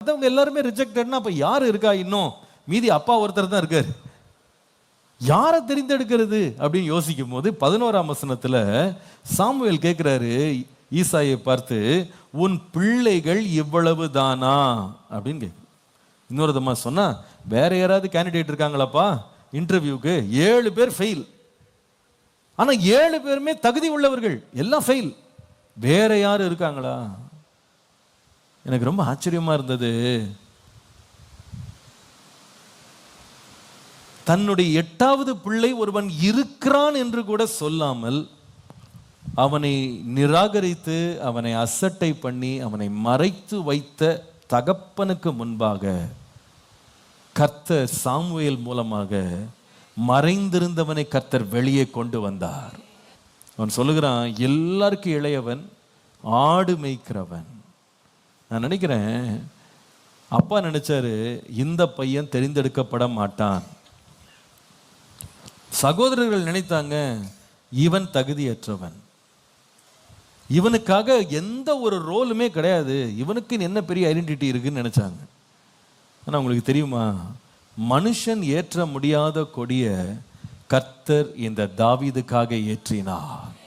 மற்றவங்க எல்லாருமே ரிஜெக்டட்னா அப்ப யாரு இருக்கா? இன்னும் மீதி அப்பா ஒருத்தர் தான் இருக்காரு. யாரை தெரிந்தெடுக்கிறது அப்படின்னு யோசிக்கும் போது 11ஆம் வசனத்துல சாமுவேல் கேட்கிறாரு ஈசாயை பார்த்து, உன் பிள்ளைகள் இவ்வளவு தானா அப்படின்னு கேட்கு. இன்னொரு விதமா சொன்னா, வேற யாராவது கேண்டிடேட் இருக்காங்களாப்பா இன்டர்வியூக்கு? 7 பேர் ஃபெயில். ஆனா 7 பேருமே தகுதி உள்ளவர்கள், எல்லாம் ஃபெயில். வேற யாரும் இருக்காங்களா? எனக்கு ரொம்ப ஆச்சரியமா இருந்தது. தன்னுடைய 8வது பிள்ளை ஒருவன் இருக்கிறான் என்று கூட சொல்லாமல் அவனை நிராகரித்து அவனை அசட்டை பண்ணி அவனை மறைத்து வைத்த தகப்பனுக்கு முன்பாக கர்த்தர் சாமுவேல் மூலமாக மறைந்திருந்தவனை கர்த்தர் வெளியே கொண்டு வந்தார். அவன் சொல்லுகிறான், எல்லாருக்கும் இளையவன், ஆடு மேய்க்கிறவன். நான் நினைக்கிறேன் அப்பா நினைச்சாரு, இந்த பையன் தெரிந்தெடுக்கப்பட மாட்டான். சகோதரர்கள் நினைத்தாங்க, இவன் தகுதியற்றவன், இவனுக்காக எந்த ஒரு ரோலுமே கிடையாது, இவனுக்கு என்ன பெரிய ஐடென்டிட்டி இருக்குன்னு நினைச்சாங்க. ஆனா உங்களுக்கு தெரியுமா, மனுஷன் ஏற்ற முடியாத கொடிய கர்த்தர் இந்த தாவீதுக்காக ஏற்றினார்.